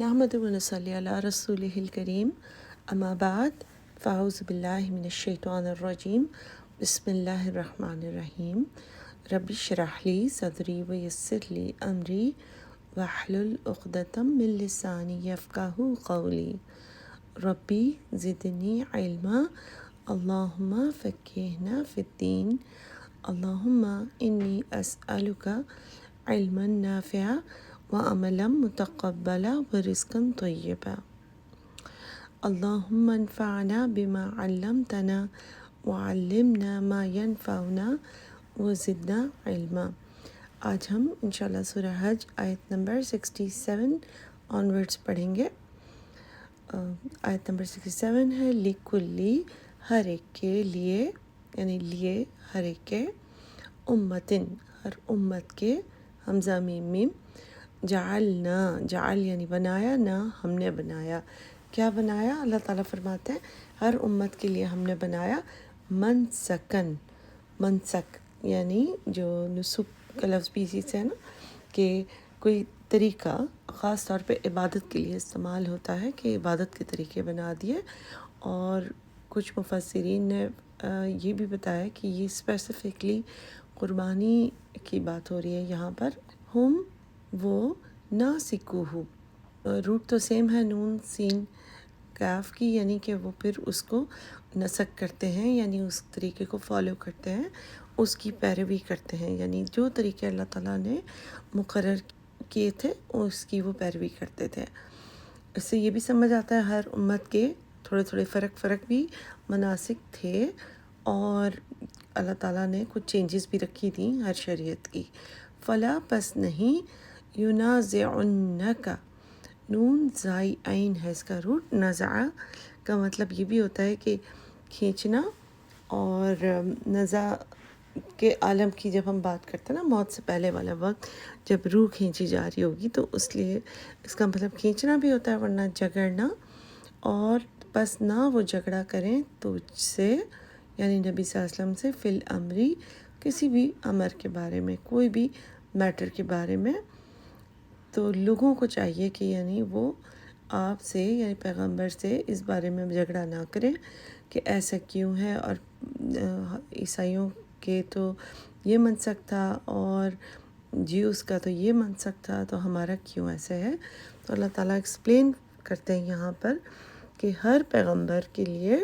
نحمده ونصلي على رسوله الكريم أما بعد فأعوذ بالله من الشيطان الرجيم بسم الله الرحمن الرحيم رب اشرح لي صدري ويسر لي أمري واحلل عقدة من لساني يفقهوا قولي ربي زدني علما اللهم فقهنا في الدين اللهم إني أسألك علما نافعا وعملا متقبلا ورزقا طيبا اللهم انفعنا بما علمتنا وعلمنا ما ينفعنا وزدنا علما۔ آج ہم انشاءاللہ سورہ حج آیت نمبر 67 آنورڈس پڑھیں گے۔ آیت نمبر 67 ہے لکلی، ہر ایک کے لیے، یعنی لیے ہر ایک کے، امتن ہر امت کے، حمزہ میم، جعلنا، جعل یعنی بنایا، نہ ہم نے بنایا۔ کیا بنایا؟ اللہ تعالیٰ فرماتے ہیں ہر امت کے لیے ہم نے بنایا منسکن، منسک یعنی جو نسک کا لفظ بھی اسی سے ہے نا، کہ کوئی طریقہ خاص طور پہ عبادت کے لیے استعمال ہوتا ہے، کہ عبادت کے طریقے بنا دیے۔ اور کچھ مفسرین نے یہ بھی بتایا کہ یہ اسپیسیفکلی قربانی کی بات ہو رہی ہے یہاں پر۔ ہم وہ ناسکوہو، روٹ تو سیم ہے نون سین کاف کی، یعنی کہ وہ پھر اس کو نسک کرتے ہیں، یعنی اس طریقے کو فالو کرتے ہیں، اس کی پیروی کرتے ہیں، یعنی جو طریقے اللہ تعالیٰ نے مقرر کیے تھے اس کی وہ پیروی کرتے تھے۔ اس سے یہ بھی سمجھ آتا ہے ہر امت کے تھوڑے تھوڑے فرق بھی مناسک تھے، اور اللہ تعالیٰ نے کچھ چینجز بھی رکھی تھیں ہر شریعت کی۔ فلا پس نہیں، ینازعنک، نون زائی عین ہے اس کا روٹ، نزع کا مطلب یہ بھی ہوتا ہے کہ کھینچنا، اور نزع کے عالم کی جب ہم بات کرتے ہیں نا، موت سے پہلے والا وقت جب روح کھینچی جا رہی ہوگی، تو اس لیے اس کا مطلب کھینچنا بھی ہوتا ہے، ورنہ جگڑنا۔ اور بس نہ وہ جھگڑا کریں تجھ سے، یعنی نبی صلی اللہ علیہ وسلم سے، فی الامری، کسی بھی امر کے بارے میں، کوئی بھی میٹر کے بارے میں۔ تو لوگوں کو چاہیے کہ یعنی وہ آپ سے، یعنی پیغمبر سے اس بارے میں جھگڑا نہ کریں کہ ایسا کیوں ہے، اور عیسائیوں کے تو یہ منسک تھا، اور جیوز کا تو یہ منسک تھا، تو ہمارا کیوں ایسا ہے۔ تو اللہ تعالیٰ ایکسپلین کرتے ہیں یہاں پر کہ ہر پیغمبر کے لیے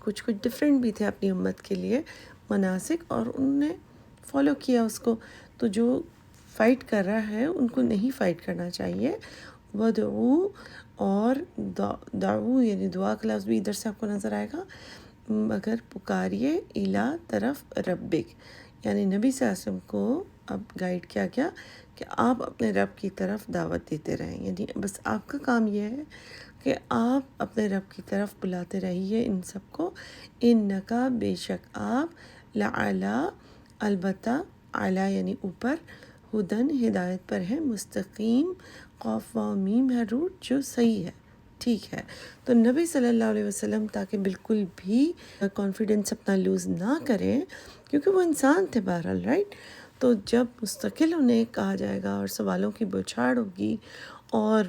کچھ ڈیفرنٹ بھی تھے اپنی امت کے لیے مناسک، اور انہوں نے فالو کیا اس کو۔ تو جو فائٹ کر رہا ہے ان کو نہیں فائٹ کرنا چاہیے۔ ودعو، اور دعو یعنی دعا کا لفظ بھی ادھر سے آپ کو نظر آئے گا، مگر پکاریے، الا طرف ربک، یعنی نبی صلی اللہ علیہ وسلم کو اب گائیڈ کیا گیا کہ آپ اپنے رب کی طرف دعوت دیتے رہیں، یعنی بس آپ کا کام یہ ہے کہ آپ اپنے رب کی طرف بلاتے رہیے ان سب کو۔ انکا، بے شک آپ، لعلی، البتہ، اعلیٰ یعنی اوپر، ہدن ہدایت پر ہے، مستقیم، قاف واو میم ہے روٹ، جو صحیح ہے، ٹھیک ہے۔ تو نبی صلی اللہ علیہ وسلم تاکہ بالکل بھی کانفیڈنس اپنا لوز نہ کریں، کیونکہ وہ انسان تھے بہرحال، رائٹ۔ تو جب مستقل انہیں کہا جائے گا اور سوالوں کی بوچھاڑ ہوگی اور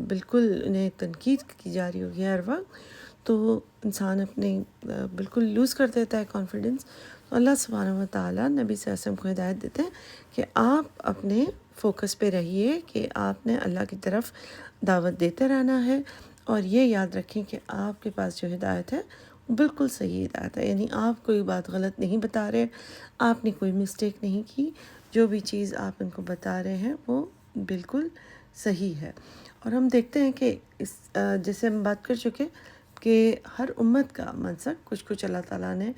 بالکل انہیں تنقید کی جا رہی ہوگی ہر وقت، تو انسان اپنے بالکل لوز کر دیتا ہے کانفیڈنس۔ تو اللہ سبحانہ و تعالیٰ نبی صلی اللہ علیہ وسلم کو ہدایت دیتے ہیں کہ آپ اپنے فوکس پہ رہیے، کہ آپ نے اللہ کی طرف دعوت دیتے رہنا ہے، اور یہ یاد رکھیں کہ آپ کے پاس جو ہدایت ہے وہ بالکل صحیح ہدایت ہے، یعنی آپ کوئی بات غلط نہیں بتا رہے، آپ نے کوئی مسٹیک نہیں کی، جو بھی چیز آپ ان کو بتا رہے ہیں وہ بالکل صحیح ہے۔ اور ہم دیکھتے ہیں کہ اس جیسے ہم بات کر چکے کہ ہر امت کا منسک کچھ اللہ تعالیٰ نے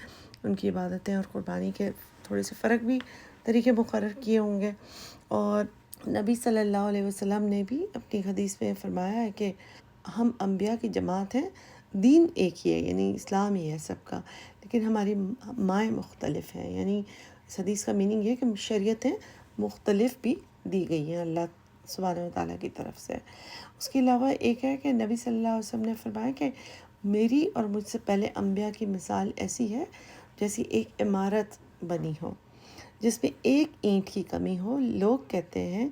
ان کی عبادتیں اور قربانی کے تھوڑے سے فرق بھی طریقے مقرر کیے ہوں گے۔ اور نبی صلی اللہ علیہ وسلم نے بھی اپنی حدیث میں فرمایا ہے کہ ہم انبیاء کی جماعت ہیں، دین ایک ہی ہے، یعنی اسلام ہی ہے سب کا، لیکن ہماری مائیں مختلف ہیں، یعنی اس حدیث کا میننگ یہ ہے کہ شریعتیں مختلف بھی دی گئی ہیں اللہ سبحانہ و تعالیٰ کی طرف سے۔ اس کے علاوہ ایک ہے کہ نبی صلی اللہ علیہ وسلم نے فرمایا کہ میری اور مجھ سے پہلے انبیاء کی مثال ایسی ہے جیسی ایک عمارت بنی ہو جس میں ایک اینٹ کی کمی ہو۔ لوگ کہتے ہیں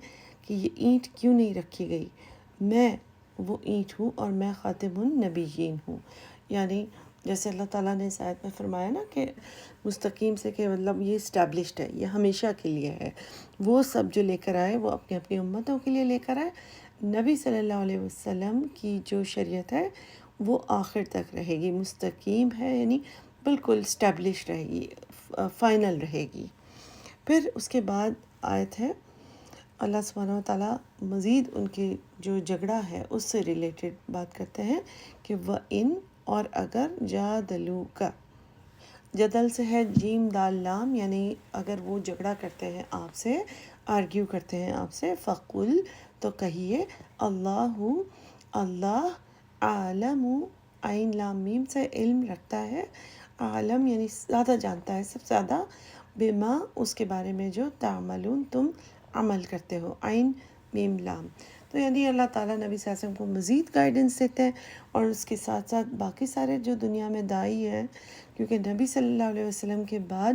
کہ یہ اینٹ کیوں نہیں رکھی گئی، میں وہ اینٹ ہوں اور میں خاتم النبیین ہوں. یعنی جیسے اللہ تعالیٰ نے اس آیت میں فرمایا نا کہ مستقیم سے کہ مطلب یہ اسٹیبلشڈ ہے، یہ ہمیشہ کے لیے ہے. وہ سب جو لے کر آئے وہ اپنی اپنی امتوں کے لیے لے کر آئے. نبی صلی اللہ علیہ وسلم کی جو شریعت ہے وہ آخر تک رہے گی، مستقیم ہے، یعنی بالکل اسٹیبلش رہے گی، فائنل رہے گی. پھر اس کے بعد آیت ہے اللہ سبحانہ و تعالیٰ مزید ان کے جو جھگڑا ہے اس سے ریلیٹڈ بات کرتے ہیں کہ وَإِن اور اگر جادلوک، جدل سے ہے جیم دال لام، یعنی اگر وہ جھگڑا کرتے ہیں آپ سے، آرگیو کرتے ہیں آپ سے، فقل تو کہیے اللہ اللہ عالم، عین لام میم سے علم رکھتا ہے، عالم یعنی زیادہ جانتا ہے، سب سے زیادہ، بما اس کے بارے میں جو تعملون تم عمل کرتے ہو، عین میم لام. تو یعنی اللہ تعالیٰ نبی صلی اللہ علیہ وسلم کو مزید گائیڈنس دیتے ہیں، اور اس کے ساتھ ساتھ باقی سارے جو دنیا میں داعی ہیں، کیونکہ نبی صلی اللہ علیہ وسلم کے بعد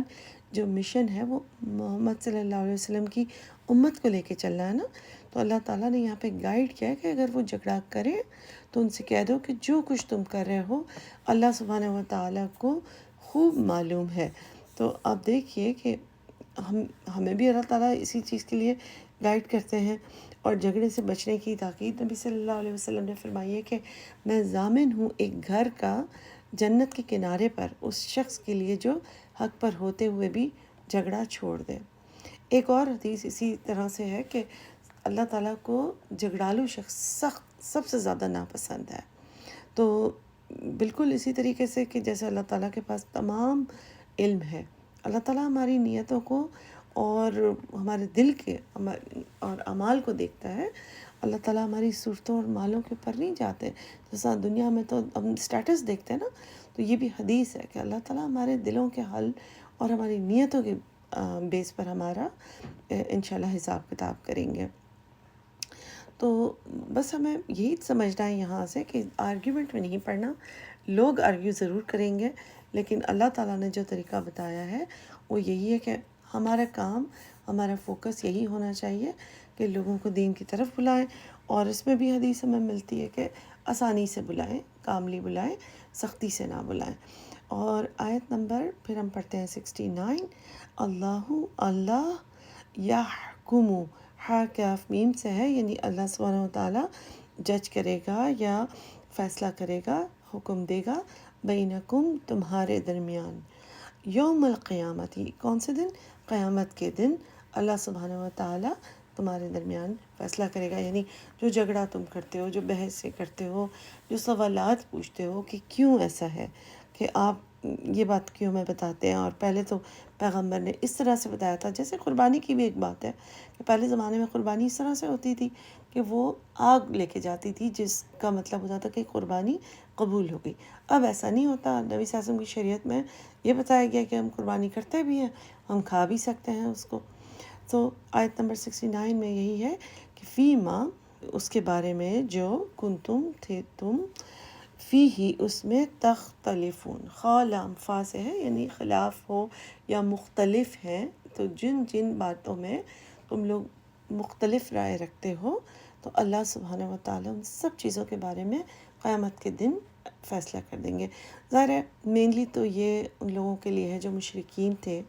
جو مشن ہے وہ محمد صلی اللہ علیہ وسلم کی امت کو لے کے چلنا ہے نا. تو اللہ تعالیٰ نے یہاں پہ گائیڈ کیا ہے کہ اگر وہ جھگڑا کریں تو ان سے کہہ دو کہ جو کچھ تم کر رہے ہو اللہ سبحانہ و تعالیٰ کو خوب معلوم ہے. تو آپ دیکھیے کہ ہمیں بھی اللہ تعالیٰ اسی چیز کے لیے گائیڈ کرتے ہیں، اور جھگڑے سے بچنے کی تاکید نبی صلی اللہ علیہ وسلم نے فرمائی ہے کہ میں ضامن ہوں ایک گھر کا جنت کے کنارے پر اس شخص کے لیے جو حق پر ہوتے ہوئے بھی جھگڑا چھوڑ دے. ایک اور حدیث اسی طرح سے ہے کہ اللہ تعالیٰ کو جھگڑالو شخص سخت سب سے زیادہ ناپسند ہے. تو بالکل اسی طریقے سے کہ جیسے اللہ تعالیٰ کے پاس تمام علم ہے، اللہ تعالیٰ ہماری نیتوں کو اور ہمارے دل کے اور اعمال کو دیکھتا ہے. اللہ تعالیٰ ہماری صورتوں اور مالوں کے اوپر نہیں جاتے. جیسا دنیا میں تو ہم اسٹیٹس دیکھتے ہیں نا، تو یہ بھی حدیث ہے کہ اللہ تعالیٰ ہمارے دلوں کے حل اور ہماری نیتوں کے بیس پر ہمارا انشاءاللہ حساب کتاب کریں گے. تو بس ہمیں یہی سمجھنا ہے یہاں سے کہ آرگیومنٹ میں نہیں پڑھنا. لوگ آرگیو ضرور کریں گے، لیکن اللہ تعالیٰ نے جو طریقہ بتایا ہے وہ یہی ہے کہ ہمارا کام، ہمارا فوکس یہی ہونا چاہیے کہ لوگوں کو دین کی طرف بلائیں. اور اس میں بھی حدیث ہمیں ملتی ہے کہ آسانی سے بلائیں، کاملی بلائیں، سختی سے نہ بلائیں. اور آیت نمبر پھر ہم پڑھتے ہیں 69. اللہ اللہ یحکم، ہا کاف میم سے ہے، یعنی اللہ سبحانہ و تعالیٰ جج کرے گا یا فیصلہ کرے گا، حکم دے گا، بینکم تمہارے درمیان، یوم القیامت، کون سے دن؟ قیامت کے دن اللہ سبحانہ و تعالیٰ تمہارے درمیان فیصلہ کرے گا. یعنی جو جھگڑا تم کرتے ہو، جو بحث سے کرتے ہو، جو سوالات پوچھتے ہو کہ کیوں ایسا ہے، کہ آپ یہ بات کیوں میں بتاتے ہیں، اور پہلے تو پیغمبر نے اس طرح سے بتایا تھا. جیسے قربانی کی بھی ایک بات ہے کہ پہلے زمانے میں قربانی اس طرح سے ہوتی تھی کہ وہ آگ لے کے جاتی تھی، جس کا مطلب ہوتا تھا کہ قربانی قبول ہو گئی. اب ایسا نہیں ہوتا. نبی صلی اللہ علیہ وسلم کی شریعت میں یہ بتایا گیا کہ ہم قربانی کرتے بھی ہیں، ہم کھا بھی سکتے ہیں اس کو. تو آیت نمبر 69 میں یہی ہے کہ فی ماں، اس کے بارے میں جو کنتم تھے تم، فی ہی اس میں تختلفون، خا لام فا سے ہے، یعنی خلاف ہو یا مختلف ہیں. تو جن جن باتوں میں تم لوگ مختلف رائے رکھتے ہو تو اللہ سبحانہ و تعالیٰ ان سب چیزوں کے بارے میں قیامت کے دن فیصلہ کر دیں گے. ظاہر ہے مینلی تو یہ ان لوگوں کے لیے ہے جو مشرکین تھے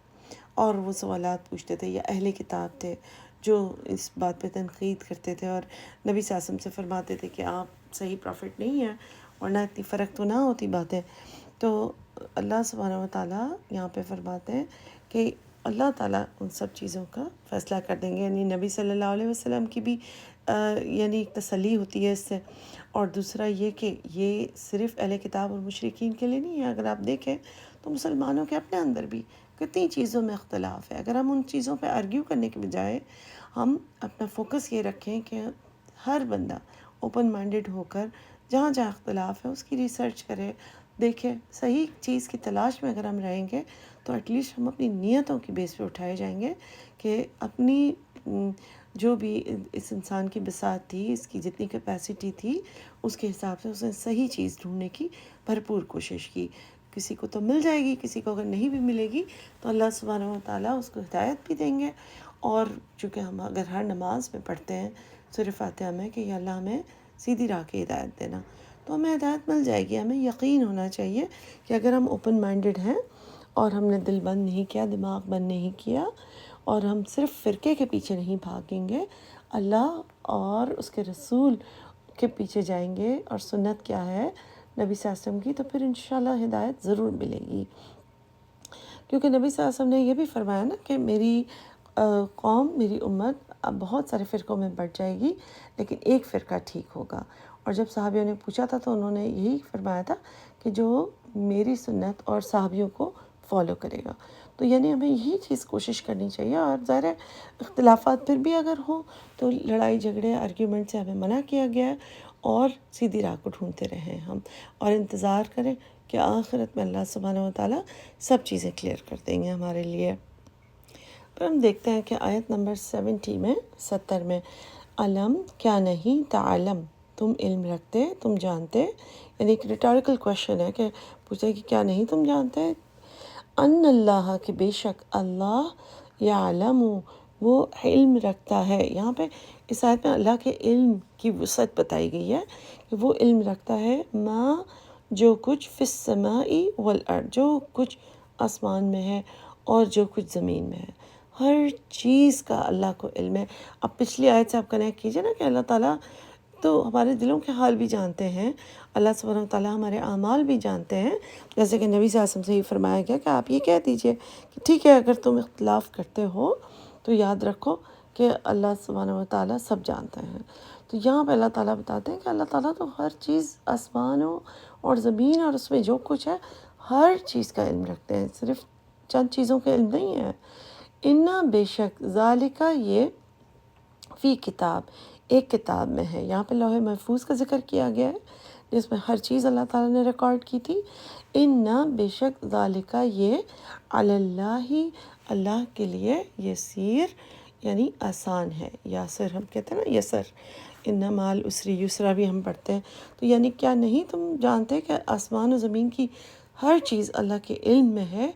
اور وہ سوالات پوچھتے تھے، یا اہل کتاب تھے جو اس بات پہ تنقید کرتے تھے اور نبی صلی اللہ علیہ وسلم سے فرماتے تھے کہ آپ صحیح پروفٹ نہیں ہیں، ورنہ اتنی فرق تو نہ ہوتی باتیں. تو اللہ سبحانہ و تعالیٰ یہاں پہ فرماتے ہیں کہ اللہ تعالیٰ ان سب چیزوں کا فیصلہ کر دیں گے. یعنی نبی صلی اللہ علیہ وسلم کی بھی یعنی ایک تسلی ہوتی ہے اس سے. اور دوسرا یہ کہ یہ صرف اہل کتاب اور مشرکین کے لیے نہیں ہے. اگر آپ دیکھیں تو مسلمانوں کے اپنے اندر بھی کتنی چیزوں میں اختلاف ہے. اگر ہم ان چیزوں پہ آرگیو کرنے کے بجائے ہم اپنا فوکس یہ رکھیں کہ ہر بندہ اوپن مائنڈڈ ہو کر جہاں جہاں اختلاف ہے اس کی ریسرچ کرے، دیکھیں صحیح چیز کی تلاش میں اگر ہم رہیں گے تو ایٹ لیسٹ ہم اپنی نیتوں کی بیس پہ اٹھائے جائیں گے کہ اپنی جو بھی اس انسان کی بساط تھی، اس کی جتنی کیپیسٹی تھی، اس کے حساب سے اس نے صحیح چیز ڈھونڈنے کی بھرپور کوشش کی. کسی کو تو مل جائے گی، کسی کو اگر نہیں بھی ملے گی تو اللہ سبحانہ و تعالیٰ اس کو ہدایت بھی دیں گے. اور چونکہ ہم اگر ہر نماز میں پڑھتے ہیں سورہ فاتحہ میں کہ یا اللہ ہمیں سیدھی راہ کی ہدایت دینا، تو ہمیں ہدایت مل جائے گی۔ ہمیں یقین ہونا چاہیے کہ اگر ہم اوپن مائنڈڈ ہیں اور ہم نے دل بند نہیں کیا، دماغ بند نہیں کیا، اور ہم صرف فرقے کے پیچھے نہیں بھاگیں گے، اللہ اور اس کے رسول کے پیچھے جائیں گے اور سنت کیا ہے نبی صلی اللہ علیہ وسلم کی، تو پھر انشاءاللہ ہدایت ضرور ملے گی۔ کیونکہ نبی صلی اللہ علیہ وسلم نے یہ بھی فرمایا نا کہ میری قوم، میری امت اب بہت سارے فرقوں میں بٹ جائے گی لیکن ایک فرقہ ٹھیک ہوگا۔ اور جب صحابیوں نے پوچھا تھا تو انہوں نے یہی فرمایا تھا کہ جو میری سنت اور صحابیوں کو فالو کرے گا۔ تو یعنی ہمیں یہی چیز کوشش کرنی چاہیے، اور ظاہر ہے اختلافات پھر بھی اگر ہوں تو لڑائی جھگڑے آرگیومنٹ سے ہمیں منع کیا گیا ہے، اور سیدھی راہ کو ڈھونڈتے رہیں ہم، اور انتظار کریں کہ آخرت میں اللہ سبحانہ و تعالیٰ سب چیزیں کلیئر کر دیں گے ہمارے لیے۔ پھر ہم دیکھتے ہیں کہ آیت نمبر 70 میں علم کیا نہیں تعلم، تم علم رکھتے، تم جانتے، یعنی ایک ریٹاریکل کویشچن ہے کہ پوچھتے کہ کیا نہیں تم جانتے، ان اللہ کہ بے شک اللہ یعلم وہ علم رکھتا ہے۔ یہاں پہ اس آیت میں اللہ کے علم کی وسعت بتائی گئی ہے کہ وہ علم رکھتا ہے ما جو کچھ فی السماء والارض، جو کچھ آسمان میں ہے اور جو کچھ زمین میں ہے، ہر چیز کا اللہ کو علم ہے۔ اب پچھلی آیت سے آپ کنیکٹ کیجئے نا کہ اللہ تعالیٰ تو ہمارے دلوں کے حال بھی جانتے ہیں، اللہ سبحانہ و تعالیٰ ہمارے اعمال بھی جانتے ہیں، جیسے کہ نبی صلی اللہ علیہ وسلم سے یہ فرمایا گیا کہ آپ یہ کہہ دیجئے کہ ٹھیک ہے اگر تم اختلاف کرتے ہو تو یاد رکھو کہ اللہ سبحانہ و تعالیٰ سب جانتے ہیں۔ تو یہاں پہ اللہ تعالیٰ بتاتے ہیں کہ اللہ تعالیٰ تو ہر چیز، آسمانوں اور زمین اور اس میں جو کچھ ہے ہر چیز کا علم رکھتے ہیں، صرف چند چیزوں کا علم نہیں ہے۔ انا بے شک ذالکہ یہ فی کتاب ایک کتاب میں ہے، یہاں پہ لوح محفوظ کا ذکر کیا گیا ہے جس میں ہر چیز اللہ تعالیٰ نے ریکارڈ کی تھی۔ انا بے شک ذالکہ یہ علی اللہ اللہ کے لیے یسیر یعنی آسان ہے، یاسر ہم کہتے ہیں نا یسر، ان مال اسری یسرا بھی ہم پڑھتے ہیں۔ تو یعنی کیا نہیں تم جانتے کہ آسمان و زمین کی ہر چیز اللہ کے علم میں ہے،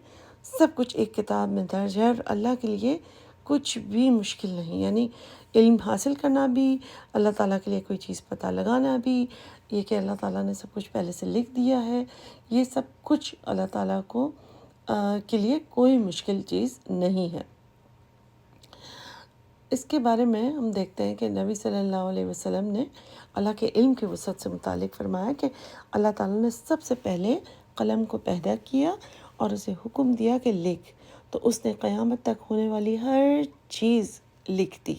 سب کچھ ایک کتاب میں درج ہے، اور اللہ کے لیے کچھ بھی مشکل نہیں، یعنی علم حاصل کرنا بھی، اللہ تعالیٰ کے لیے کوئی چیز پتہ لگانا بھی، یہ کہ اللہ تعالیٰ نے سب کچھ پہلے سے لکھ دیا ہے، یہ سب کچھ اللہ تعالیٰ کو کے لیے کوئی مشکل چیز نہیں ہے۔ اس کے بارے میں ہم دیکھتے ہیں کہ نبی صلی اللہ علیہ وسلم نے اللہ کے علم کی وسعت سے متعلق فرمایا کہ اللہ تعالیٰ نے سب سے پہلے قلم کو پیدا کیا اور اسے حکم دیا کہ لکھ، تو اس نے قیامت تک ہونے والی ہر چیز لکھ دی۔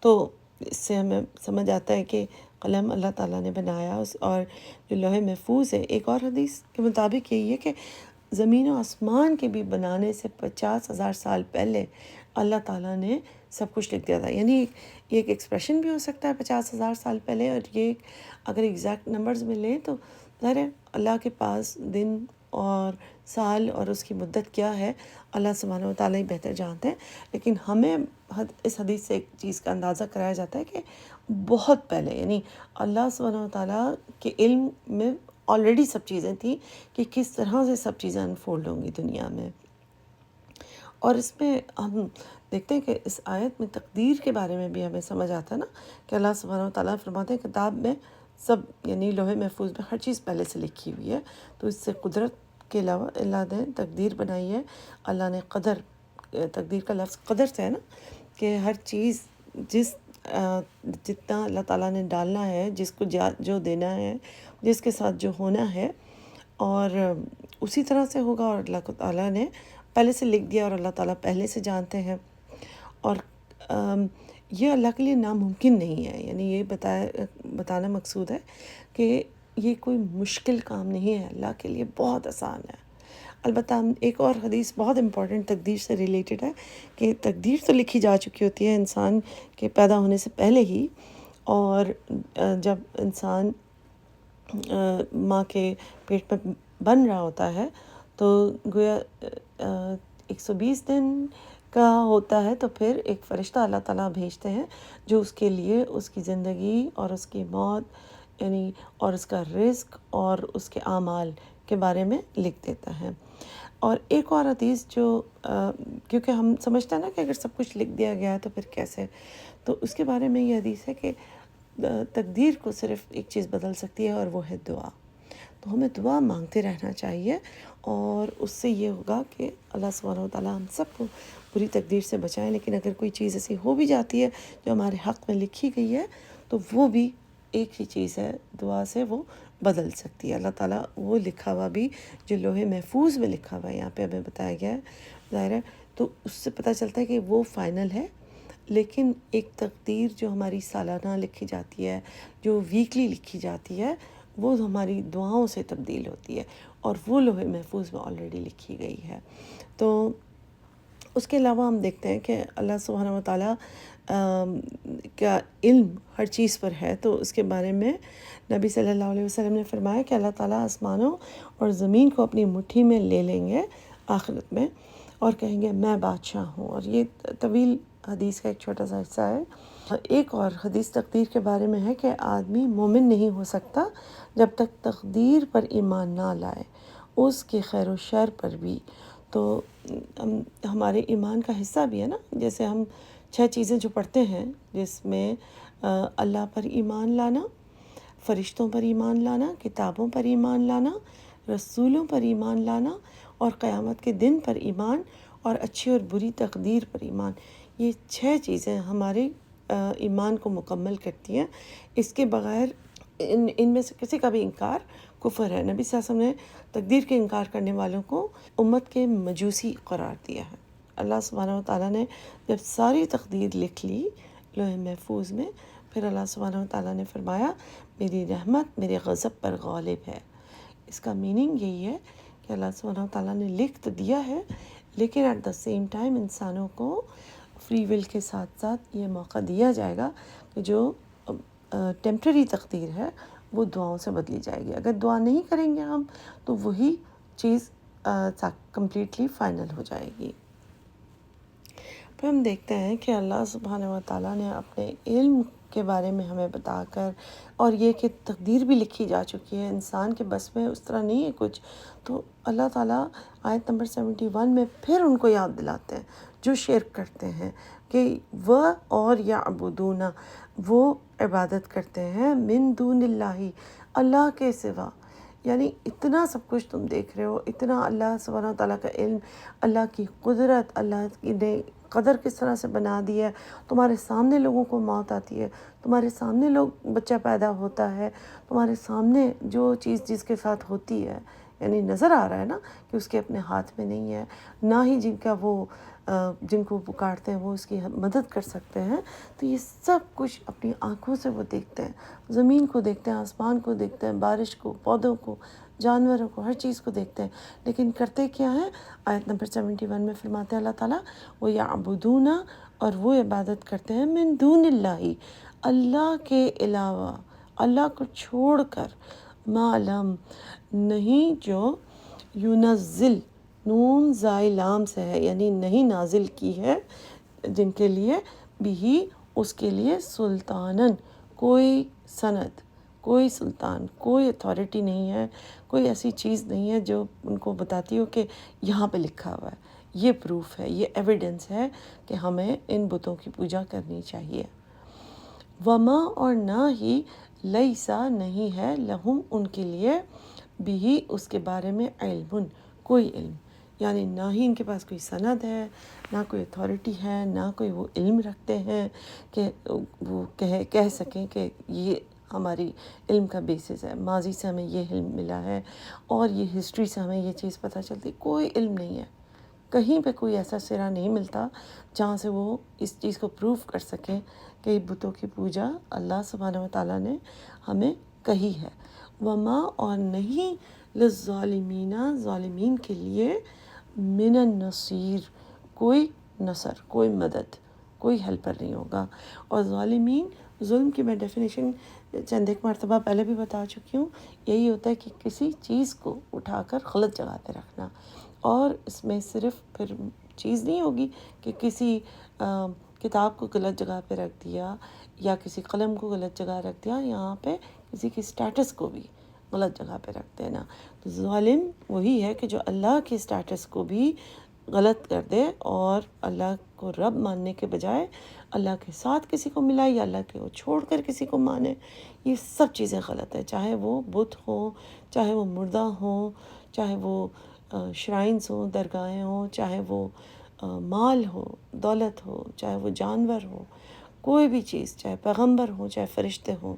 تو اس سے ہمیں سمجھ آتا ہے کہ قلم اللہ تعالیٰ نے بنایا، اور جو لوح محفوظ ہے، ایک اور حدیث کے مطابق یہی ہے کہ زمین و آسمان کے بھی بنانے سے 50,000 سال پہلے اللہ تعالیٰ نے سب کچھ لکھ دیا تھا۔ یعنی یہ ایک ایکسپریشن بھی ہو سکتا ہے 50,000 سال پہلے، اور یہ اگر ایگزیکٹ نمبرز میں لیں تو ظاہر ہے اللہ کے پاس دن اور سال اور اس کی مدت کیا ہے اللہ سبحانہ و تعالیٰ ہی بہتر جانتے ہیں، لیکن ہمیں اس حدیث سے ایک چیز کا اندازہ کرایا جاتا ہے کہ بہت پہلے، یعنی اللہ سبحانہ و تعالیٰ کے علم میں آلریڈی سب چیزیں تھیں کہ کس طرح سے سب چیزیں انفولڈ ہوں گی دنیا میں۔ اور اس میں ہم دیکھتے ہیں کہ اس آیت میں تقدیر کے بارے میں بھی ہمیں سمجھ آتا ہے نا کہ اللہ سبحانہ و تعالیٰ فرماتے ہیں کتاب میں سب، یعنی لوح محفوظ میں ہر چیز پہلے سے لکھی ہوئی ہے، تو اس سے قدرت کے علاوہ اللہ نے تقدیر بنائی ہے۔ اللہ نے قدر، تقدیر کا لفظ قدر سے ہے نا، کہ ہر چیز جتنا اللہ تعالیٰ نے ڈالنا ہے، جس کو جو دینا ہے، جس کے ساتھ جو ہونا ہے، اور اسی طرح سے ہوگا، اور اللہ تعالیٰ نے پہلے سے لکھ دیا، اور اللہ تعالیٰ پہلے سے جانتے ہیں، اور یہ اللہ کے لیے ناممکن نہیں ہے، یعنی یہ بتانا مقصود ہے کہ یہ کوئی مشکل کام نہیں ہے، اللہ کے لیے بہت آسان ہے۔ البتہ ایک اور حدیث بہت امپورٹنٹ تقدیر سے ریلیٹڈ ہے کہ تقدیر تو لکھی جا چکی ہوتی ہے انسان کے پیدا ہونے سے پہلے ہی، اور جب انسان ماں کے پیٹ میں بن رہا ہوتا ہے تو گویا 120 دن کا ہوتا ہے، تو پھر ایک فرشتہ اللہ تعالیٰ بھیجتے ہیں جو اس کے لیے اس کی زندگی اور اس کی موت، یعنی اور اس کا رزق اور اس کے اعمال کے بارے میں لکھ دیتا ہے۔ اور ایک اور حدیث جو کیونکہ ہم سمجھتے ہیں نا کہ اگر سب کچھ لکھ دیا گیا ہے تو پھر کیسے، تو اس کے بارے میں یہ حدیث ہے کہ تقدیر کو صرف ایک چیز بدل سکتی ہے اور وہ ہے دعا. تو ہمیں دعا مانگتے رہنا چاہیے، اور اس سے یہ ہوگا کہ اللہ سبحانہ و تعالیٰ ہم سب کو بری تقدیر سے بچائیں. لیکن اگر کوئی چیز ایسی ہو بھی جاتی ہے جو ہمارے حق میں لکھی گئی ہے، تو وہ بھی ایک ہی چیز ہے، دعا سے وہ بدل سکتی ہے. اللہ تعالیٰ وہ لکھا ہوا بھی جو لوح محفوظ میں لکھا ہوا ہے، یہاں پہ ہمیں بتایا گیا ہے ظاہر ہے، تو اس سے پتہ چلتا ہے کہ وہ فائنل ہے. لیکن ایک تقدیر جو ہماری سالانہ لکھی جاتی ہے، جو ویکلی لکھی جاتی ہے، وہ ہماری دعاؤں سے تبدیل ہوتی ہے، اور وہ لوح محفوظ میں آلریڈی لکھی گئی ہے. تو اس کے علاوہ ہم دیکھتے ہیں کہ اللہ سبحانہ و تعالیٰ کا علم ہر چیز پر ہے. تو اس کے بارے میں نبی صلی اللہ علیہ وسلم نے فرمایا کہ اللہ تعالیٰ آسمانوں اور زمین کو اپنی مٹھی میں لے لیں گے آخرت میں، اور کہیں گے میں بادشاہ ہوں. اور یہ طویل حدیث کا ایک چھوٹا سا حصہ ہے. ایک اور حدیث تقدیر کے بارے میں ہے کہ آدمی مومن نہیں ہو سکتا جب تک تقدیر پر ایمان نہ لائے، اس کے خیر و شر پر بھی. تو ہمارے ایمان کا حصہ بھی ہے نا، جیسے ہم 6 چیزیں جو پڑھتے ہیں، جس میں اللہ پر ایمان لانا، فرشتوں پر ایمان لانا، کتابوں پر ایمان لانا، رسولوں پر ایمان لانا، اور قیامت کے دن پر ایمان، اور اچھی اور بری تقدیر پر ایمان. یہ 6 چیزیں ہمارے ایمان کو مکمل کرتی ہیں. اس کے بغیر ان میں سے کسی کا بھی انکار کفر ہے. نبی صلی اللہ علیہ وسلم نے تقدیر کے انکار کرنے والوں کو امت کے مجوسی قرار دیا ہے. اللہ سبحانہ و تعالیٰ نے جب ساری تقدیر لکھ لی لوح محفوظ میں، پھر اللہ سبحانہ و تعالیٰ نے فرمایا میری رحمت میرے غضب پر غالب ہے. اس کا میننگ یہی ہے کہ اللہ سبحانہ و تعالیٰ نے لکھ تو دیا ہے، لیکن ایٹ دا سیم ٹائم انسانوں کو فری ول کے ساتھ ساتھ یہ موقع دیا جائے گا کہ جو ٹیمپرری تقدیر ہے وہ دعاؤں سے بدلی جائے گی. اگر دعا نہیں کریں گے ہم تو وہی چیز کمپلیٹلی فائنل ہو جائے گی. پھر ہم دیکھتے ہیں کہ اللہ سبحانہ و تعالیٰ نے اپنے علم کے بارے میں ہمیں بتا کر، اور یہ کہ تقدیر بھی لکھی جا چکی ہے، انسان کے بس میں اس طرح نہیں ہے کچھ. تو اللہ تعالیٰ آیت نمبر 71 میں پھر ان کو یاد دلاتے ہیں جو شرک کرتے ہیں کہ وہ اور یعبدون، وہ عبادت کرتے ہیں من دون اللہ، اللہ کے سوا. یعنی اتنا سب کچھ تم دیکھ رہے ہو، اتنا اللہ سبحانہ تعالیٰ کا علم، اللہ کی قدرت، اللہ نے قدر کس طرح سے بنا دی ہے. تمہارے سامنے لوگوں کو موت آتی ہے، تمہارے سامنے بچہ پیدا ہوتا ہے، تمہارے سامنے جو چیز جس کے ساتھ ہوتی ہے، یعنی نظر آ رہا ہے نا کہ اس کے اپنے ہاتھ میں نہیں ہے، نہ ہی جن کو پکارتے ہیں وہ اس کی مدد کر سکتے ہیں. تو یہ سب کچھ اپنی آنکھوں سے وہ دیکھتے ہیں، زمین کو دیکھتے ہیں، آسمان کو دیکھتے ہیں، بارش کو، پودوں کو، جانوروں کو، ہر چیز کو دیکھتے ہیں. لیکن کرتے کیا ہیں؟ آیت نمبر 71 میں فرماتے ہیں اللہ تعالیٰ وہ یعبدون، اور وہ عبادت کرتے ہیں من دون اللہ، اللہ کے علاوہ، اللہ کو چھوڑ کر، ما لم، نہیں جو، ینزل، نون زائے لام سے ہے، یعنی نہیں نازل کی ہے، جن کے لیے بھی، اس کے لیے، سلطانن، کوئی سند، کوئی سلطان، کوئی اتھارٹی نہیں ہے، کوئی ایسی چیز نہیں ہے جو ان کو بتاتی ہو کہ یہاں پہ لکھا ہوا ہے، یہ پروف ہے، یہ ایویڈنس ہے کہ ہمیں ان بتوں کی پوجا کرنی چاہیے. وما، اور نہ ہی، لیسا، نہیں ہے، لہم، ان کے لیے، بھی، اس کے بارے میں، علم، کوئی علم. یعنی نہ ہی ان کے پاس کوئی سند ہے، نہ کوئی اتھارٹی ہے، نہ کوئی وہ علم رکھتے ہیں کہ وہ کہہ سکیں کہ یہ ہماری علم کا بیسس ہے، ماضی سے ہمیں یہ علم ملا ہے اور یہ ہسٹری سے ہمیں یہ چیز پتہ چلتی. کوئی علم نہیں ہے، کہیں پہ کوئی ایسا سرا نہیں ملتا جہاں سے وہ اس چیز کو پروف کر سکیں کہ بتوں کی پوجا اللہ سبحانہ و تعالیٰ نے ہمیں کہی ہے. وما، اور نہیں، للظالمین، ظالمین کے لیے، من النصیر، کوئی نصر، کوئی مدد، کوئی ہیلپر نہیں ہوگا. اور ظالمین، ظلم کی میں ڈیفینیشن چند ایک مرتبہ پہلے بھی بتا چکی ہوں. یہی ہوتا ہے کہ کسی چیز کو اٹھا کر غلط جگہ پہ رکھنا. اور اس میں صرف پھر چیز نہیں ہوگی کہ کسی کتاب کو غلط جگہ پہ رکھ دیا، یا کسی قلم کو غلط جگہ رکھ دیا، یہاں پہ کسی کی سٹیٹس کو بھی غلط جگہ پہ رکھ دینا. تو ظالم وہی ہے کہ جو اللہ کے سٹیٹس کو بھی غلط کر دے اور اللہ کو رب ماننے کے بجائے اللہ کے ساتھ کسی کو ملائے یا اللہ کے کو چھوڑ کر کسی کو مانے، یہ سب چیزیں غلط ہیں، چاہے وہ بت ہوں، چاہے وہ مردہ ہوں، چاہے وہ شرائنس ہوں، درگاہیں ہوں، چاہے وہ مال ہو، دولت ہو، چاہے وہ جانور ہو، کوئی بھی چیز، چاہے پیغمبر ہوں، چاہے فرشتے ہوں،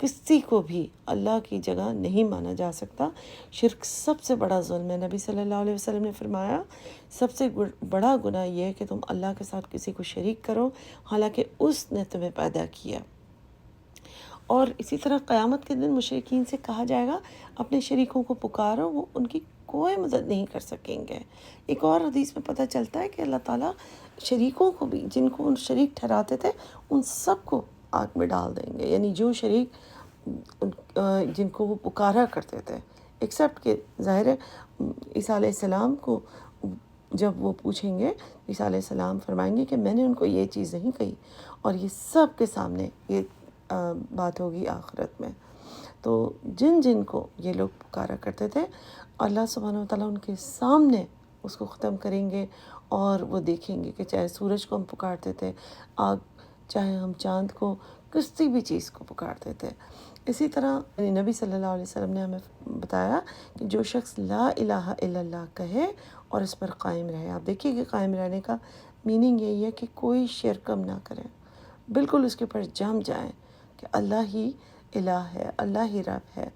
کسی کو بھی اللہ کی جگہ نہیں مانا جا سکتا۔ شرک سب سے بڑا ظلم ہے۔ نبی صلی اللہ علیہ وسلم نے فرمایا سب سے بڑا گناہ یہ ہے کہ تم اللہ کے ساتھ کسی کو شریک کرو حالانکہ اس نے تمہیں پیدا کیا۔ اور اسی طرح قیامت کے دن مشرکین سے کہا جائے گا اپنے شریکوں کو پکارو، وہ ان کی کوئی مدد نہیں کر سکیں گے۔ ایک اور حدیث میں پتہ چلتا ہے کہ اللہ تعالیٰ شریکوں کو بھی، جن کو ان شریک ٹھہراتے تھے، ان سب کو آگ میں ڈال دیں گے، یعنی جو شریک جن کو وہ پکارا کرتے تھے، ایکسیپٹ کہ ظاہر ہے عیسیٰ علیہ السلام کو جب وہ پوچھیں گے، عیسیٰ علیہ السلام فرمائیں گے کہ میں نے ان کو یہ چیز نہیں کہی، اور یہ سب کے سامنے یہ بات ہوگی آخرت میں۔ تو جن جن کو یہ لوگ پکارا کرتے تھے، اللہ سبحانہ وتعالیٰ ان کے سامنے اس کو ختم کریں گے، اور وہ دیکھیں گے کہ چاہے سورج کو ہم پکارتے تھے، آگ، چاہے ہم چاند کو، کسی بھی چیز کو پکارتے تھے۔ اسی طرح نبی صلی اللہ علیہ وسلم نے ہمیں بتایا کہ جو شخص لا الہ الا اللہ کہے اور اس پر قائم رہے، آپ دیکھیے کہ قائم رہنے کا میننگ یہی ہے کہ کوئی شرک ہم نہ کریں، بالکل اس کے اوپر جم جائیں کہ اللہ ہی الہ ہے، اللہ ہی رب ہے،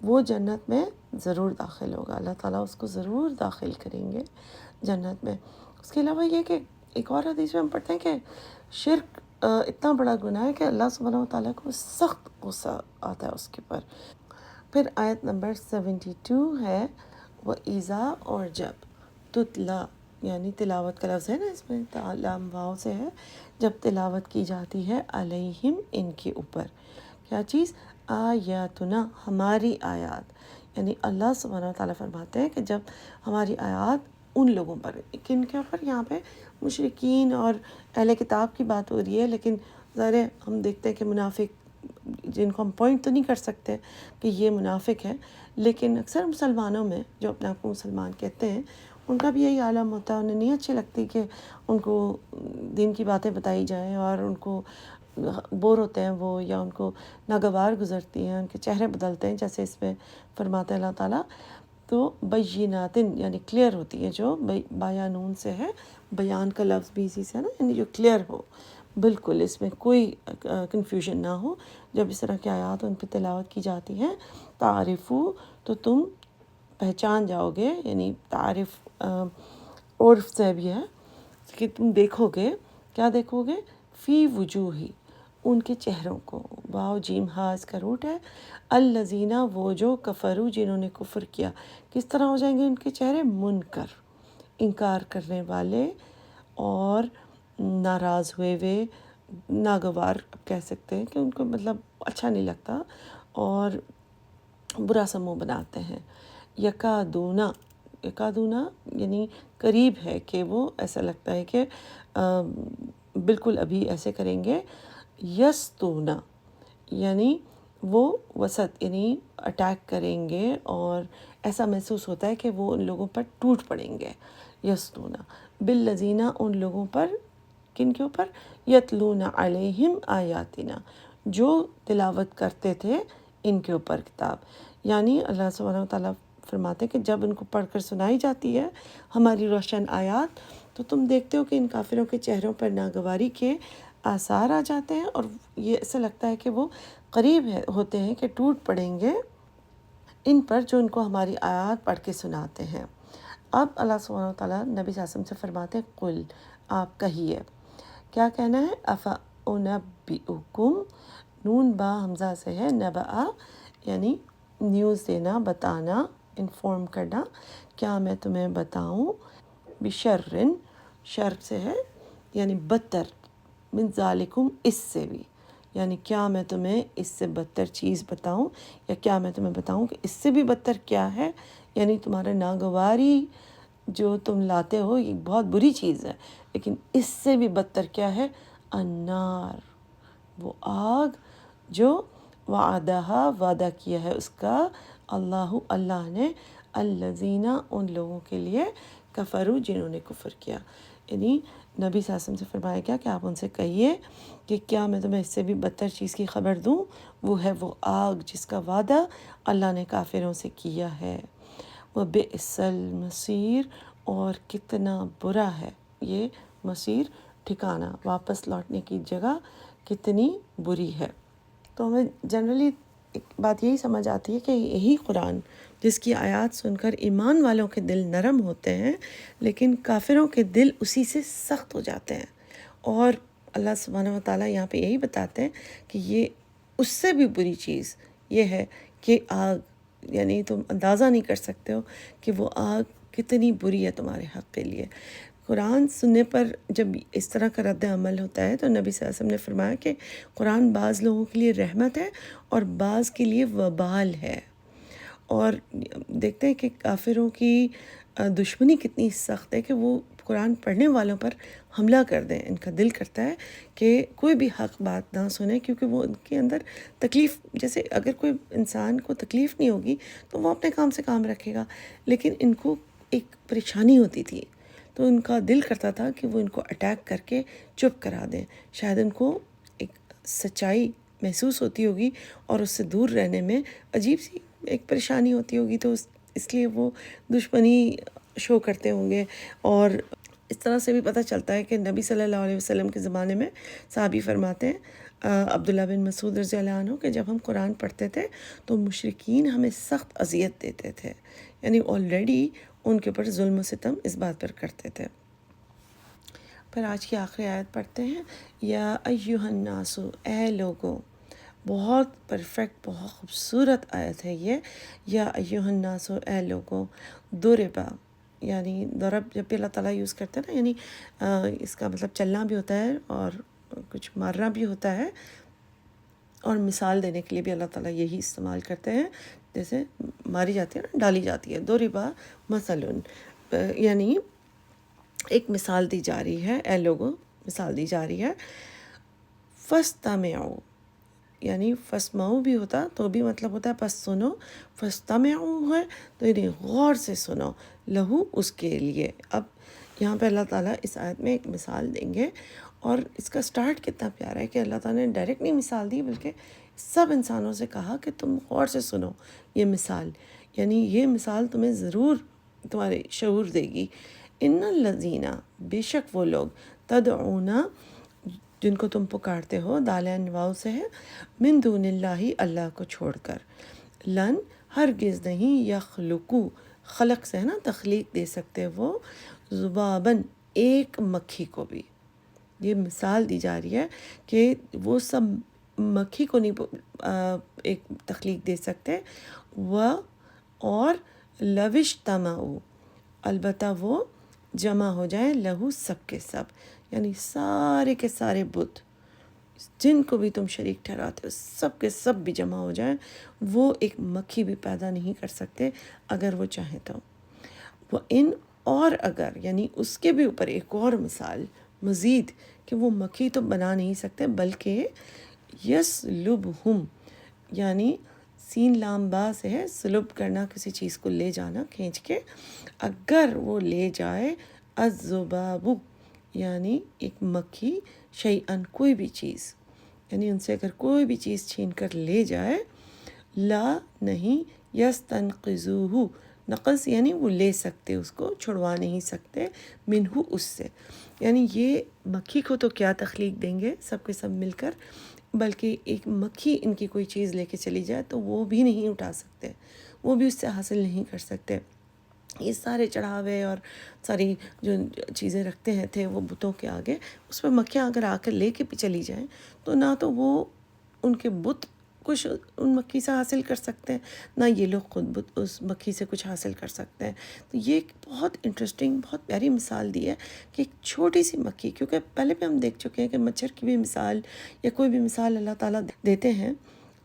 وہ جنت میں ضرور داخل ہوگا، اللہ تعالیٰ اس کو ضرور داخل کریں گے جنت میں۔ اس کے علاوہ یہ کہ ایک اور حدیث میں ہم پڑھتے ہیں کہ شرک اتنا بڑا گناہ ہے کہ اللہ سبحانہ وتعالیٰ کو سخت غصہ آتا ہے اس کے پر۔ پھر آیت نمبر 72 ہے وہ ایذا، اور جب تتلا، یعنی تلاوت کا لفظ ہے نا اس میں، لام واو سے ہے، جب تلاوت کی جاتی ہے علیہم، ان کے اوپر، کیا چیز؟ آیاتنا، ہماری آیات، یعنی اللہ سبحانہ وتعالیٰ فرماتے ہیں کہ جب ہماری آیات ان لوگوں پر، کن کے اوپر؟ یہاں پہ مشرکین اور اہل کتاب کی بات ہو رہی ہے، لیکن ظاہر ہے ہم دیکھتے ہیں کہ منافق، جن کو ہم پوائنٹ تو نہیں کر سکتے کہ یہ منافق ہے، لیکن اکثر مسلمانوں میں جو اپنے آپ کو مسلمان کہتے ہیں، ان کا بھی یہی عالم ہوتا ہے، انہیں نہیں اچھی لگتی کہ ان کو دین کی باتیں بتائی جائیں، اور ان کو بور ہوتے ہیں وہ، یا ان کو ناگوار گزرتی ہیں، ان کے چہرے بدلتے ہیں، جیسے اس میں فرماتے ہیں اللہ تعالیٰ۔ تو بیناتن، یعنی کلیئر ہوتی ہے، جو بیانون سے ہے، بیان کا لفظ بھی اسی سے ہے نا، یعنی جو کلیئر ہو، بالکل اس میں کوئی کنفیوژن نہ ہو۔ جب اس طرح کی آیات ان پہ تلاوت کی جاتی ہیں، تعارفو، تو تم پہچان جاؤ گے، یعنی تعارف عرف سے بھی ہے کہ تم دیکھو گے، کیا دیکھو گے؟ فی وجوہی، ان کے چہروں کو، واو جیم ہا اس کا روٹ ہے، الذین، وہ جو، کفرو، جنہوں نے کفر کیا، کس طرح ہو جائیں گے ان کے چہرے؟ منکر، انکار کرنے والے اور ناراض ہوئے ہوئے، ناگوار کہہ سکتے ہیں کہ ان کو مطلب اچھا نہیں لگتا اور برا سا منہ بناتے ہیں۔ یکادونا، یکادونا یعنی قریب ہے کہ وہ ایسا لگتا ہے کہ بالکل ابھی ایسے کریں گے۔ یستونا، یعنی وہ وسط، یعنی اٹیک کریں گے، اور ایسا محسوس ہوتا ہے کہ وہ ان لوگوں پر ٹوٹ پڑیں گے۔ یستونا بالذین، ان لوگوں پر، کن کے اوپر؟ یتلون علیہم آیاتنا، جو تلاوت کرتے تھے ان کے اوپر کتاب، یعنی اللہ سبحانہ وتعالیٰ فرماتے ہیں کہ جب ان کو پڑھ کر سنائی جاتی ہے ہماری روشن آیات، تو تم دیکھتے ہو کہ ان کافروں کے چہروں پر ناگواری کے آثار آ جاتے ہیں، اور یہ ایسا لگتا ہے کہ وہ قریب ہوتے ہیں کہ ٹوٹ پڑیں گے ان پر جو ان کو ہماری آیات پڑھ کے سناتے ہیں۔ اب اللہ سبحانہ وتعالیٰ نبی صلی اللہ علیہ وسلم سے فرماتے ہیں قل، آپ کہیے، کیا کہنا ہے؟ افانبئکم، نون با حمزہ سے ہے، نبأ یعنی نیوز دینا، بتانا، انفارم کرنا، کیا میں تمہیں بتاؤں؟ بشرن، شر سے ہے یعنی بدتر، من ذالکم، اس سے بھی، یعنی کیا میں تمہیں اس سے بدتر چیز بتاؤں، یا کیا میں تمہیں بتاؤں کہ اس سے بھی بدتر کیا ہے، یعنی تمہارا ناگواری جو تم لاتے ہو یہ بہت بری چیز ہے، لیکن اس سے بھی بدتر کیا ہے؟ النار، وہ آگ جو وعدہا، وعدہ کیا ہے اس کا، اللہ نے، الذین، ان لوگوں کے لیے، کفروا، جنہوں نے کفر کیا، یعنی نبی صلی اللہ علیہ وسلم سے فرمایا گیا کہ آپ ان سے کہیے کہ کیا میں تمہیں اس سے بھی بدتر چیز کی خبر دوں، وہ ہے وہ آگ جس کا وعدہ اللہ نے کافروں سے کیا ہے، وہ بئس المصیر، اور کتنا برا ہے یہ مصیر، ٹھکانہ، واپس لوٹنے کی جگہ کتنی بری ہے۔ تو ہمیں جنرلی ایک بات یہی سمجھ آتی ہے کہ یہی قرآن جس کی آیات سن کر ایمان والوں کے دل نرم ہوتے ہیں، لیکن کافروں کے دل اسی سے سخت ہو جاتے ہیں، اور اللہ سبحانہ و تعالیٰ یہاں پہ یہی بتاتے ہیں کہ یہ اس سے بھی بری چیز یہ ہے کہ آگ، یعنی تم اندازہ نہیں کر سکتے ہو کہ وہ آگ کتنی بری ہے تمہارے حق کے لیے۔ قرآن سننے پر جب اس طرح کا رد عمل ہوتا ہے تو نبی صلی اللہ علیہ وسلم نے فرمایا کہ قرآن بعض لوگوں کے لیے رحمت ہے اور بعض کے لیے وبال ہے۔ اور دیکھتے ہیں کہ کافروں کی دشمنی کتنی سخت ہے کہ وہ قرآن پڑھنے والوں پر حملہ کر دیں۔ ان کا دل کرتا ہے کہ کوئی بھی حق بات نہ سنیں، کیونکہ وہ ان کے اندر تکلیف، جیسے اگر کوئی انسان کو تکلیف نہیں ہوگی تو وہ اپنے کام سے کام رکھے گا، لیکن ان کو ایک پریشانی ہوتی تھی تو ان کا دل کرتا تھا کہ وہ ان کو اٹیک کر کے چپ کرا دیں۔ شاید ان کو ایک سچائی محسوس ہوتی ہوگی اور اس سے دور رہنے میں عجیب سی ایک پریشانی ہوتی ہوگی، تو اس لیے وہ دشمنی شو کرتے ہوں گے۔ اور اس طرح سے بھی پتہ چلتا ہے کہ نبی صلی اللہ علیہ وسلم کے زمانے میں صحابی فرماتے ہیں، عبداللہ بن مسعود رضی اللہ عنہ، کہ جب ہم قرآن پڑھتے تھے تو مشرکین ہمیں سخت اذیت دیتے تھے، یعنی آلریڈی ان کے اوپر ظلم و ستم اس بات پر کرتے تھے۔ پھر آج کی آخری آیت پڑھتے ہیں، یا ایہا الناس، اے لوگوں، بہت پرفیکٹ، بہت خوبصورت آیت ہے یہ، یا ایہا الناس، اے لوگوں، ضربا، یعنی ضرب جب بھی اللہ تعالیٰ یوز کرتے ہیں نا، یعنی اس کا مطلب چلنا بھی ہوتا ہے اور کچھ مارنا بھی ہوتا ہے، اور مثال دینے کے لیے بھی اللہ تعالیٰ یہی استعمال کرتے ہیں، جیسے ماری جاتی ہے نا، ڈالی جاتی ہے، ضربا مثلاً، یعنی ایک مثال دی جا رہی ہے، اے لوگوں مثال دی جا رہی ہے، فاستمعوا، یعنی فسمعوا بھی ہوتا تو بھی مطلب ہوتا ہے پس سنو، فاستمعوا ہے تو یعنی غور سے سنو، لہو اس کے لیے۔ اب یہاں پہ اللہ تعالیٰ اس آیت میں ایک مثال دیں گے، اور اس کا سٹارٹ کتنا پیارا ہے کہ اللہ تعالیٰ نے ڈائریکٹ نہیں مثال دی، بلکہ سب انسانوں سے کہا کہ تم غور سے سنو یہ مثال، یعنی یہ مثال تمہیں ضرور تمہارے شعور دے گی۔ ان الذین، بے شک وہ لوگ، تدعون، جن کو تم پکارتے ہو، دالین واؤ سے ہے، من دون اللہ، اللہ کو چھوڑ کر، لن، ہرگز نہیں، یخلقو، خلق سے ہے نا، تخلیق دے سکتے وہ، ذبابن، ایک مکھی کو بھی۔ یہ مثال دی جا رہی ہے کہ وہ سب مکھی کو نہیں ایک تخلیق دے سکتے، اور لوش تماؤ، البتہ وہ جمع ہو جائیں، لہو، سب کے سب، یعنی سارے کے سارے بت جن کو بھی تم شریک ٹھہراتے ہو، سب کے سب بھی جمع ہو جائیں، وہ ایک مکھی بھی پیدا نہیں کر سکتے اگر وہ چاہیں تو۔ وہ ان، اور اگر، یعنی اس کے بھی اوپر ایک اور مثال مزید، کہ وہ مکھی تو بنا نہیں سکتے، بلکہ یسلبہم، یعنی سین لام با سے ہے، سلب کرنا، کسی چیز کو لے جانا، کھینچ کے، اگر وہ لے جائے، الذباب، یعنی ایک مکھی، شیئن، کوئی بھی چیز، یعنی ان سے اگر کوئی بھی چیز چھین کر لے جائے، لا، نہیں، یستنقذوہ، نقص یعنی وہ لے سکتے، اس کو چھڑوا نہیں سکتے، منہو، اس سے، یعنی یہ مکھی کو تو کیا تخلیق دیں گے سب کے سب مل کر، بلکہ ایک مکھی ان کی کوئی چیز لے کے چلی جائے تو وہ بھی نہیں اٹھا سکتے، وہ بھی اس سے حاصل نہیں کر سکتے۔ یہ سارے چڑھاوے اور ساری جو چیزیں رکھتے ہیں تھے وہ بتوں کے آگے، اس پہ مکھیاں اگر آ کر لے کے بھی چلی جائیں تو نہ تو وہ ان کے بت کچھ ان مکھی سے حاصل کر سکتے ہیں، نہ یہ لوگ خود بت اس مکھی سے کچھ حاصل کر سکتے ہیں۔ تو یہ ایک بہت انٹرسٹنگ، بہت پیاری مثال دی ہے کہ ایک چھوٹی سی مکھی، کیونکہ پہلے بھی ہم دیکھ چکے ہیں کہ مچھر کی بھی مثال یا کوئی بھی مثال اللہ تعالیٰ دیتے ہیں،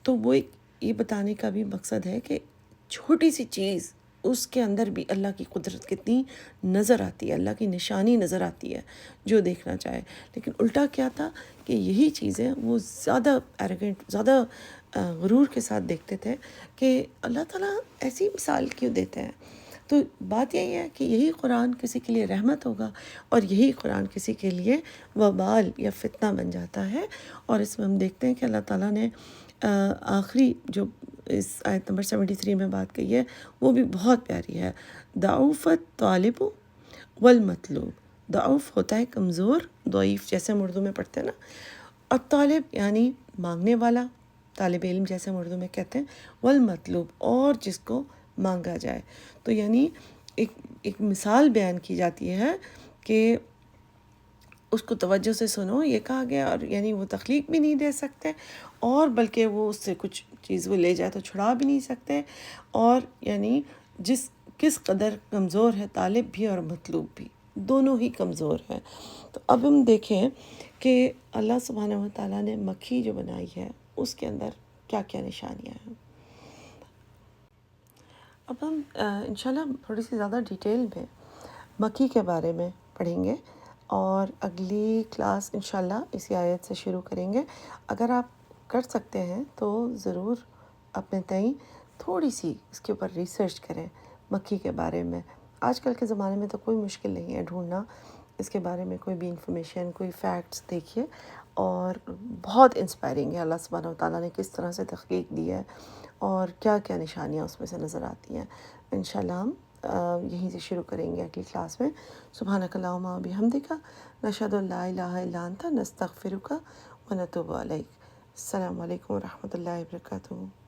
تو وہ ایک یہ بتانے کا بھی مقصد ہے کہ چھوٹی سی چیز، اس کے اندر بھی اللہ کی قدرت کتنی نظر آتی ہے، اللہ کی نشانی نظر آتی ہے جو دیکھنا چاہے۔ لیکن الٹا کیا تھا کہ یہی چیزیں وہ زیادہ ایروگنٹ، زیادہ غرور کے ساتھ دیکھتے تھے کہ اللہ تعالیٰ ایسی مثال کیوں دیتے ہیں، تو بات یہی ہے کہ یہی قرآن کسی کے لیے رحمت ہوگا اور یہی قرآن کسی کے لیے وبال یا فتنہ بن جاتا ہے۔ اور اس میں ہم دیکھتے ہیں کہ اللہ تعالیٰ نے آخری جو اس آیت نمبر 73 میں بات کہی ہے وہ بھی بہت پیاری ہے۔ ضعوفت طالب والمطلوب، ضعف ہوتا ہے کمزور، ضعیف جیسے ہم اردو میں پڑھتے ہیں نا، الطالب یعنی مانگنے والا، طالب علم جیسے ہم اردو میں کہتے ہیں، والمطلوب اور جس کو مانگا جائے۔ تو یعنی ایک مثال بیان کی جاتی ہے کہ اس کو توجہ سے سنو، یہ کہا گیا، اور یعنی وہ تخلیق بھی نہیں دے سکتے اور بلکہ وہ اس سے کچھ چیز وہ لے جائے تو چھڑا بھی نہیں سکتے، اور یعنی کس قدر کمزور ہے طالب بھی اور مطلوب بھی، دونوں ہی کمزور ہیں۔ تو اب ہم دیکھیں کہ اللہ سبحانہ و تعالیٰ نے مکھی جو بنائی ہے اس کے اندر کیا کیا نشانیاں ہیں۔ اب ہم انشاءاللہ تھوڑی سی زیادہ ڈیٹیل میں مکھی کے بارے میں پڑھیں گے اور اگلی کلاس انشاءاللہ اسی آیت سے شروع کریں گے۔ اگر آپ کر سکتے ہیں تو ضرور اپنے تئیں تھوڑی سی اس کے اوپر ریسرچ کریں مکھی کے بارے میں۔ آج کل کے زمانے میں تو کوئی مشکل نہیں ہے ڈھونڈنا اس کے بارے میں کوئی بھی انفارمیشن، کوئی فیکٹس دیکھیے، اور بہت انسپائرنگ ہے اللہ سبحانہ و تعالیٰ نے کس طرح سے تخلیق دی ہے اور کیا کیا نشانیاں اس میں سے نظر آتی ہیں۔ انشاءاللہ ہم یہیں سے شروع کریں گے اگلی کلاس میں۔ سبحانک اللہم و بحمدک، نشہد ان لا الہ الا انت، نستغفرک و نتوب الیک۔ السلام علیکم و رحمۃ اللہ وبرکاتہ۔